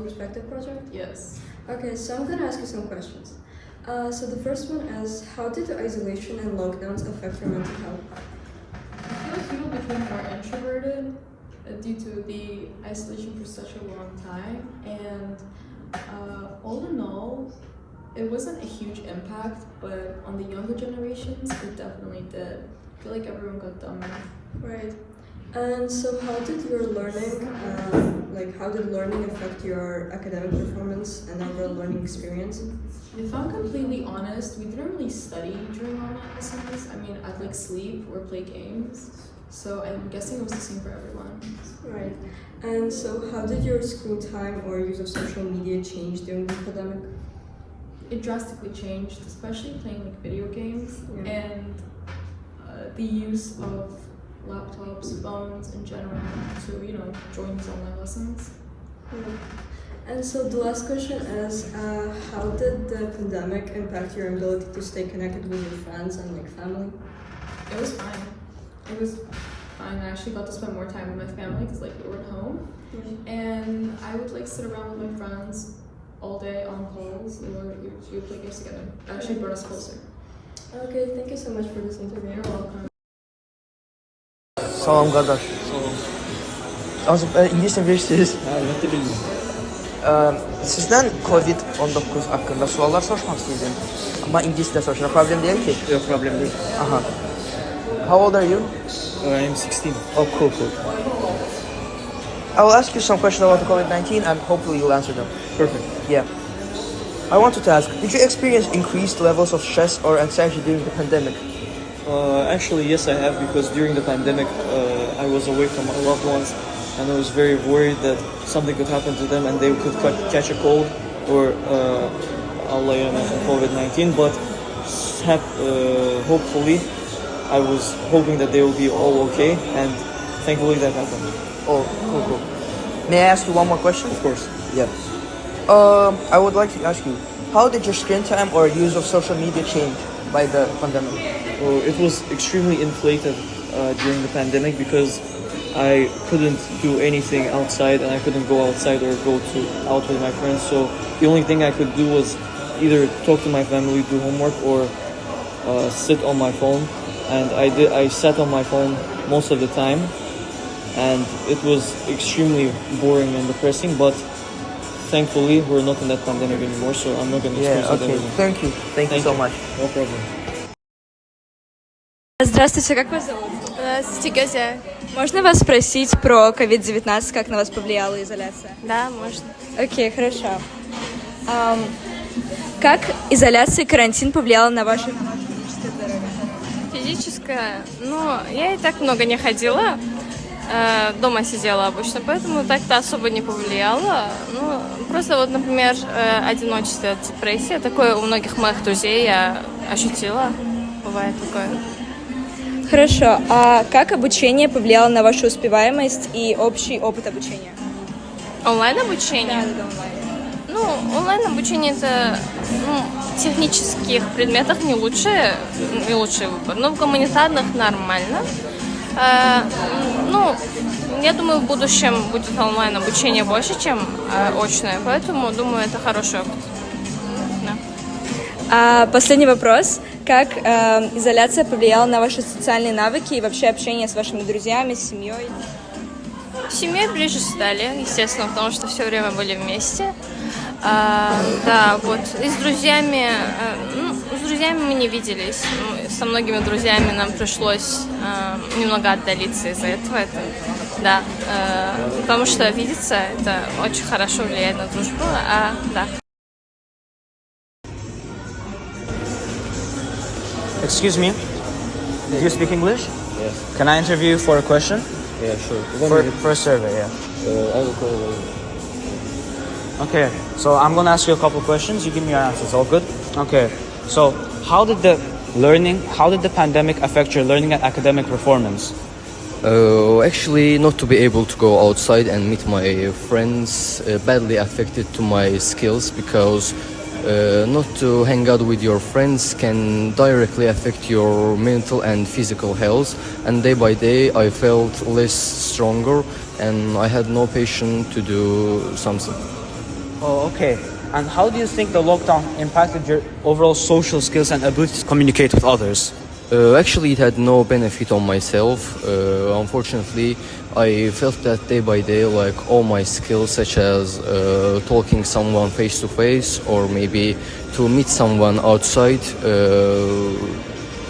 perspective project? Yes. Okay, so I'm gonna ask you some questions. So the first one is, how did the isolation and lockdowns affect your mental health? I feel like people became more introverted due to the isolation for such a long time, and all in all, it wasn't a huge impact, but on the younger generations, it definitely did. I feel like everyone got dumber. Right. And so how did your learning, how did learning affect your academic performance and overall learning experience? If I'm completely honest, we didn't really study during online lessons. I mean, I'd like sleep or play games. So I'm guessing it was the same for everyone. Right. And so how did your screen time or use of social media change during the pandemic? It drastically changed, especially playing like video games and the use of laptops, phones in general to, join these online lessons. And so the last question is, how did the pandemic impact your ability to stay connected with your friends and family? It was fine. It was fine. I actually got to spend more time with my family because we were at home. And I would sit around with my friends all day on calls, or we would play games together. It actually brought us closer. Okay, thank you so much for this interview. You're welcome. Salam qardaş. İngiliscə bilirsiniz? Hə, əlbəttə bilmirəm. Sizdən COVID-19 haqqında suallar soruşmaq istəyirdim. Amma ingiliscə soruşuram. Problem deyil ki? Yox, problem deyil. Aha. How old are you? I am 16. Oh, cool. I will ask you some questions about the COVID-19 and hopefully you'll answer them. Perfect. Yeah. I wanted to ask, did you experience increased levels of stress or anxiety during the pandemic? Actually, yes, I have, because during the pandemic, I was away from my loved ones, and I was very worried that something could happen to them and they could catch a cold or COVID-19. But hopefully, I was hoping that they will be all okay, and thankfully that happened. Oh, cool. May I ask you one more question? Of course. Yeah. I would like to ask you, how did your screen time or use of social media change by the pandemic? Well, it was extremely inflated during the pandemic because I couldn't do anything outside and I couldn't go outside or go out with my friends. So the only thing I could do was either talk to my family, do homework, or sit on my phone. And I sat on my phone most of the time, and it was extremely boring and depressing. But thankfully, we're not in that pandemic anymore, so I'm not going to experience that okay. anymore. Thank you so much. No problem. Здравствуйте, как вас зовут? Здравствуйте, Газя. Можно вас спросить про COVID-19, как на вас повлияла изоляция? Да, можно. Окей, хорошо. Как изоляция и карантин повлияла на ваше физическое здоровье? Физическое? Я и так много не ходила. Дома сидела обычно, поэтому так-то особо не повлияло. Просто например, одиночество, депрессия. Такое у многих моих друзей я ощутила. Бывает такое. Хорошо. А как обучение повлияло на вашу успеваемость и общий опыт обучения? Онлайн-обучение? Да, онлайн. Онлайн-обучение это в технических предметах не лучший выбор, но в гуманитарных нормально. Я думаю, в будущем будет онлайн-обучение больше, чем очное, поэтому, думаю, это хороший опыт. Да. А последний вопрос. Как изоляция повлияла на ваши социальные навыки и вообще общение с вашими друзьями, с семьей? С семьей ближе стали, естественно, потому что все время были вместе. И с друзьями мы не виделись. Со многими друзьями нам пришлось немного отдалиться из-за этого. Потому что видеться это очень хорошо влияет на дружбу. Excuse me, do you speak English? Yes. Can I interview you for a question? Yeah, sure. For a survey, yeah. I will call you. Okay, so I'm gonna ask you a couple of questions. You give me your answers. All good? Okay. So, how did the pandemic affect your learning and academic performance? Actually, not to be able to go outside and meet my friends badly affected to my skills, because not to hang out with your friends can directly affect your mental and physical health. And day by day, I felt less stronger, and I had no patience to do something. Oh, okay. And how do you think the lockdown impacted your overall social skills and ability to communicate with others? Actually, it had no benefit on myself. Unfortunately, I felt that day by day, like all my skills, such as talking someone face to face, or maybe to meet someone outside,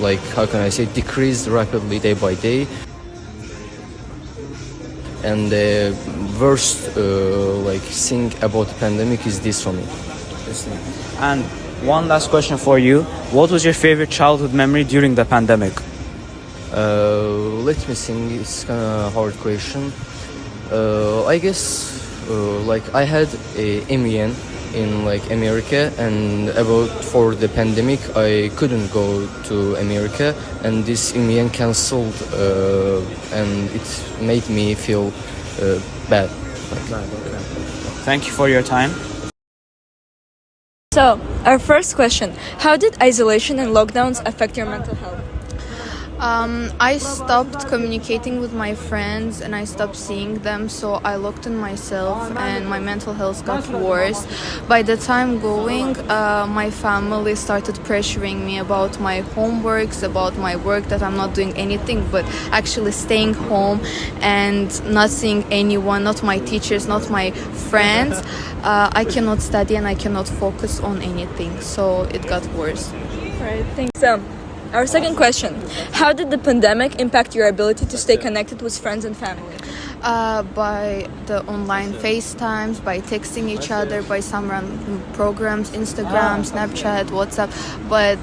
like how can I say, decreased rapidly day by day. And the worst, like thing about the pandemic is this for me. And one last question for you. What was your favorite childhood memory during the pandemic? Let me think. It's kind of hard question. I guess like I had a MEN in like America, and about for the pandemic I couldn't go to America, and this MEN cancelled, and it made me feel bad. Thank you for your time. So, our first question: how did isolation and lockdowns affect your mental health? I stopped communicating with my friends and I stopped seeing them, so I looked in myself and my mental health got worse. By the time going, my family started pressuring me about my homeworks, about my work, that I'm not doing anything but actually staying home and not seeing anyone, not my teachers, not my friends. I cannot study and I cannot focus on anything, so it got worse. Right, thanks. So, our second question: how did the pandemic impact your ability to stay connected with friends and family? By the online FaceTimes, by texting each other, by some random programs, Instagram, Snapchat, WhatsApp. But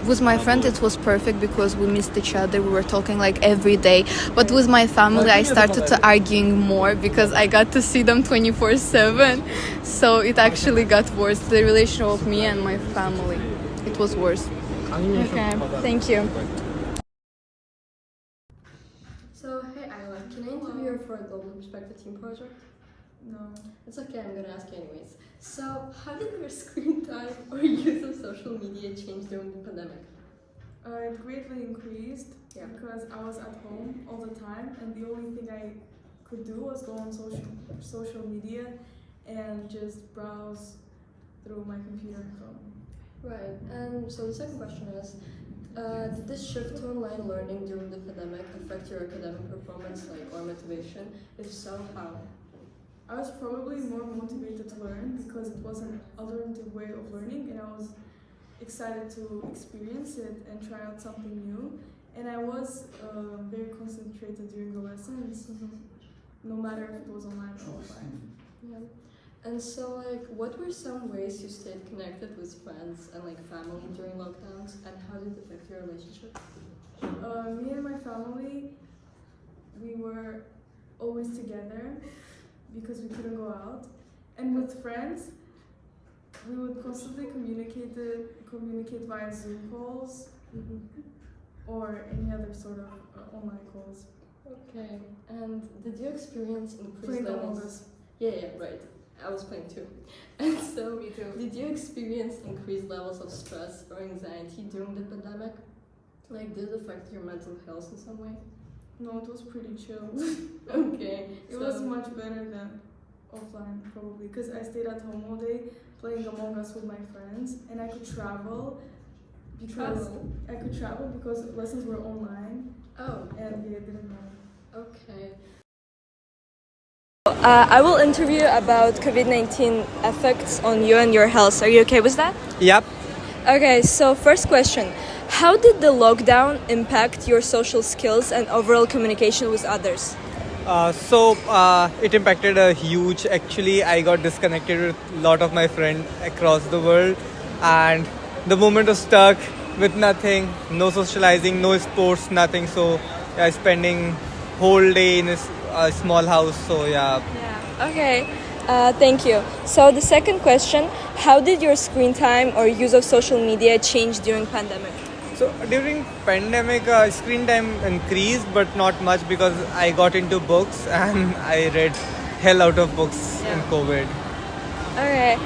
with my friend, it was perfect because we missed each other. We were talking like every day. But with my family, I started to arguing more because I got to see them 24/7. So it actually got worse. The relationship of me and my family, it was worse. Okay, thank you. So, hey Isla, can I interview you for a Global Perspective Team project? No. It's okay, I'm gonna ask you anyways. So, how did your screen time or use of social media change during the pandemic? It greatly increased because I was at home all the time, and the only thing I could do was go on social media and just browse through my computer and phone. Right, and so the second question is, did this shift to online learning during the pandemic affect your academic performance, or motivation? If so, how? I was probably more motivated to learn because it was an alternative way of learning, and I was excited to experience it and try out something new. And I was very concentrated during the lessons, no matter if it was online or offline. Yeah. And so, what were some ways you stayed connected with friends and family during lockdowns, and how did it affect your relationship? Me and my family, we were always together because we couldn't go out. And with friends, we would constantly communicate via Zoom calls or any other sort of online calls. Okay. And did you experience increased Playing Among levels? Us. Yeah, right. I was playing too. And so, me too. Did you experience increased levels of stress or anxiety during the pandemic? Did it affect your mental health in some way? No, it was pretty chill. Okay. It was much better than offline, probably, because I stayed at home all day playing Among Us with my friends, and I could travel because lessons were online. Oh. And we didn't know. Okay. I will interview about COVID-19 effects on you and your health. Are you okay with that? Yep. Okay, so first question: how did the lockdown impact your social skills and overall communication with others? It impacted a huge. Actually, I got disconnected with a lot of my friends across the world, and the moment was stuck with nothing, no socializing, no sports, nothing. So, spending whole day in a small house. So yeah. Okay, thank you. So the second question: how did your screen time or use of social media change during pandemic? So during pandemic, screen time increased, but not much because I got into books and I read hell out of books in COVID. Okay.